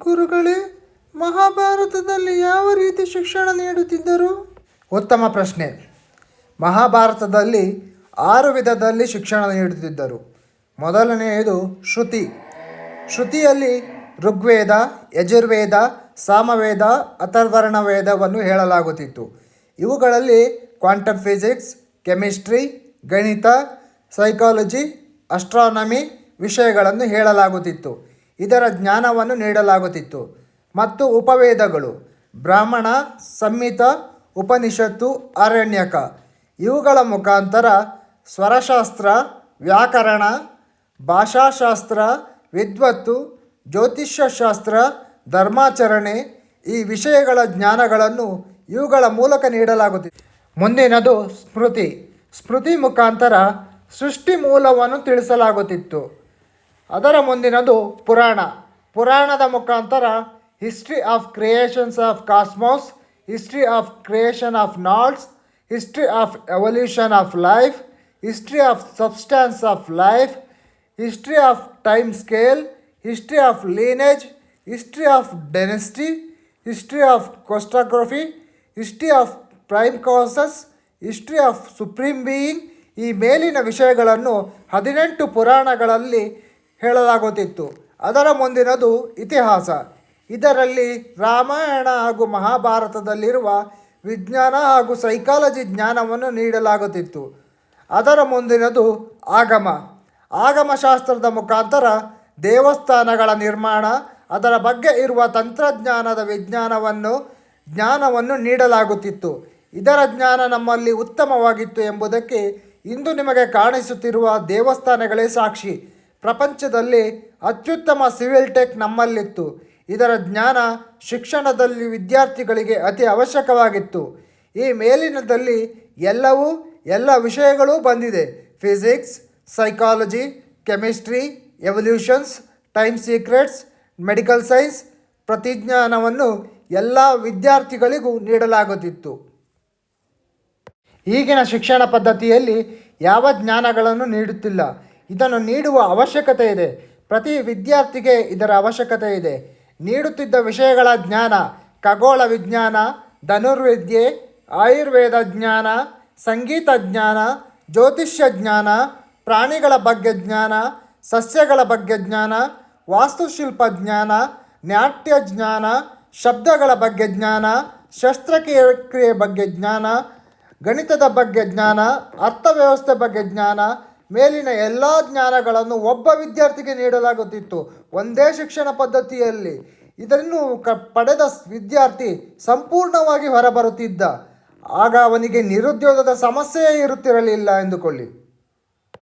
ಗುರುಗಳೇ, ಮಹಾಭಾರತದಲ್ಲಿ ಯಾವ ರೀತಿ ಶಿಕ್ಷಣ ನೀಡುತ್ತಿದ್ದರು? ಉತ್ತಮ ಪ್ರಶ್ನೆ. ಮಹಾಭಾರತದಲ್ಲಿ 6 ವಿಧದಲ್ಲಿ ಶಿಕ್ಷಣ ನೀಡುತ್ತಿದ್ದರು. ಮೊದಲನೆಯದು ಶ್ರುತಿ. ಶ್ರುತಿಯಲ್ಲಿ ಋಗ್ವೇದ, ಯಜುರ್ವೇದ, ಸಾಮವೇದ, ಅಥರ್ವರ್ಣ ವೇದವನ್ನು ಹೇಳಲಾಗುತ್ತಿತ್ತು. ಇವುಗಳಲ್ಲಿ ಕ್ವಾಂಟಮ್ ಫಿಸಿಕ್ಸ್, ಕೆಮಿಸ್ಟ್ರಿ, ಗಣಿತ, ಸೈಕಾಲಜಿ, ಅಸ್ಟ್ರಾನಮಿ ವಿಷಯಗಳನ್ನು ಹೇಳಲಾಗುತ್ತಿತ್ತು. ಇದರ ಜ್ಞಾನವನ್ನು ನೀಡಲಾಗುತ್ತಿತ್ತು. ಮತ್ತು ಉಪವೇದಗಳು ಬ್ರಾಹ್ಮಣ, ಸಂಹಿತ, ಉಪನಿಷತ್ತು, ಆರಣ್ಯಕ ಇವುಗಳ ಮುಖಾಂತರ ಸ್ವರಶಾಸ್ತ್ರ, ವ್ಯಾಕರಣ, ಭಾಷಾಶಾಸ್ತ್ರ, ವಿದ್ವತ್ತು, ಜ್ಯೋತಿಷ್ಯಶಾಸ್ತ್ರ, ಧರ್ಮಾಚರಣೆ ಈ ವಿಷಯಗಳ ಜ್ಞಾನಗಳನ್ನು ಇವುಗಳ ಮೂಲಕ ನೀಡಲಾಗುತ್ತಿತ್ತು. ಮುಂದಿನದು ಸ್ಮೃತಿ. ಸ್ಮೃತಿ ಮುಖಾಂತರ ಸೃಷ್ಟಿ ಮೂಲವನ್ನು ತಿಳಿಸಲಾಗುತ್ತಿತ್ತು. ಅದರ ಮುಂದಿನದು ಪುರಾಣ. ಪುರಾಣದ ಮುಖಾಂತರ history of creations of cosmos, history of creation of nods, history of evolution of life, history of substance of life, history of time scale, history of lineage, history of dynasty, history of cosmography, history of prime causes, history of supreme being ಈ ಮೇಲಿನ ವಿಷಯಗಳನ್ನು 18 ಪುರಾಣಗಳಲ್ಲಿ ಹೇಳಲಾಗುತ್ತಿತ್ತು. ಅದರ ಮುಂದಿನದು ಇತಿಹಾಸ. ಇದರಲ್ಲಿ ರಾಮಾಯಣ ಹಾಗೂ ಮಹಾಭಾರತದಲ್ಲಿರುವ ವಿಜ್ಞಾನ ಹಾಗೂ ಸೈಕಾಲಜಿ ಜ್ಞಾನವನ್ನು ನೀಡಲಾಗುತ್ತಿತ್ತು. ಅದರ ಮುಂದಿನದು ಆಗಮ. ಆಗಮಶಾಸ್ತ್ರದ ಮುಖಾಂತರ ದೇವಸ್ಥಾನಗಳ ನಿರ್ಮಾಣ, ಅದರ ಬಗ್ಗೆ ಇರುವ ತಂತ್ರಜ್ಞಾನದ ಜ್ಞಾನವನ್ನು ನೀಡಲಾಗುತ್ತಿತ್ತು. ಇದರ ಜ್ಞಾನ ನಮ್ಮಲ್ಲಿ ಉತ್ತಮವಾಗಿತ್ತು ಎಂಬುದಕ್ಕೆ ಇಂದು ನಿಮಗೆ ಕಾಣಿಸುತ್ತಿರುವ ದೇವಸ್ಥಾನಗಳೇ ಸಾಕ್ಷಿ. ಪ್ರಪಂಚದಲ್ಲಿ ಅತ್ಯುತ್ತಮ ಸಿವಿಲ್ ಟೆಕ್ ನಮ್ಮಲ್ಲಿತ್ತು. ಇದರ ಜ್ಞಾನ ಶಿಕ್ಷಣದಲ್ಲಿ ವಿದ್ಯಾರ್ಥಿಗಳಿಗೆ ಅತಿ ಅವಶ್ಯಕವಾಗಿತ್ತು. ಈ ಮೇಲಿನದಲ್ಲಿ ಎಲ್ಲ ವಿಷಯಗಳೂ ಬಂದಿದೆ. Physics, psychology, chemistry, evolutions, time secrets, medical science ಪ್ರತಿಜ್ಞಾನವನ್ನು ಎಲ್ಲ ವಿದ್ಯಾರ್ಥಿಗಳಿಗೂ ನೀಡಲಾಗುತ್ತಿತ್ತು. ಈಗಿನ ಶಿಕ್ಷಣ ಪದ್ಧತಿಯಲ್ಲಿ ಯಾವ ಜ್ಞಾನಗಳನ್ನು ನೀಡುತ್ತಿಲ್ಲ. ಇದನ್ನು ನೀಡುವ ಅವಶ್ಯಕತೆ ಇದೆ. ಪ್ರತಿ ವಿದ್ಯಾರ್ಥಿಗೆ ಇದರ ಅವಶ್ಯಕತೆ ಇದೆ. ನೀಡುತ್ತಿದ್ದ ವಿಷಯಗಳ ಜ್ಞಾನ ಖಗೋಳ ವಿಜ್ಞಾನ, ಧನುರ್ವಿದ್ಯೆ, ಆಯುರ್ವೇದ ಜ್ಞಾನ, ಸಂಗೀತ ಜ್ಞಾನ, ಜ್ಯೋತಿಷ್ಯ ಜ್ಞಾನ, ಪ್ರಾಣಿಗಳ ಬಗ್ಗೆ ಜ್ಞಾನ, ಸಸ್ಯಗಳ ಬಗ್ಗೆ ಜ್ಞಾನ, ವಾಸ್ತುಶಿಲ್ಪ ಜ್ಞಾನ, ನಾಟ್ಯ ಜ್ಞಾನ, ಶಬ್ದಗಳ ಬಗ್ಗೆ ಜ್ಞಾನ, ಶಸ್ತ್ರಕ್ರಿಯೆ ಬಗ್ಗೆ ಜ್ಞಾನ, ಗಣಿತದ ಬಗ್ಗೆ ಜ್ಞಾನ, ಅರ್ಥವ್ಯವಸ್ಥೆ ಬಗ್ಗೆ ಜ್ಞಾನ ಮೇಲಿನ ಎಲ್ಲ ಜ್ಞಾನಗಳನ್ನು ಒಬ್ಬ ವಿದ್ಯಾರ್ಥಿಗೆ ನೀಡಲಾಗುತ್ತಿತ್ತು ಒಂದೇ ಶಿಕ್ಷಣ ಪದ್ಧತಿಯಲ್ಲಿ. ಇದನ್ನು ಪಡೆದ ವಿದ್ಯಾರ್ಥಿ ಸಂಪೂರ್ಣವಾಗಿ ಹೊರಬರುತ್ತಿದ್ದ. ಆಗ ಅವನಿಗೆ ನಿರುದ್ಯೋಗದ ಸಮಸ್ಯೆಯೇ ಇರುತ್ತಿರಲಿಲ್ಲ ಎಂದುಕೊಳ್ಳಿ.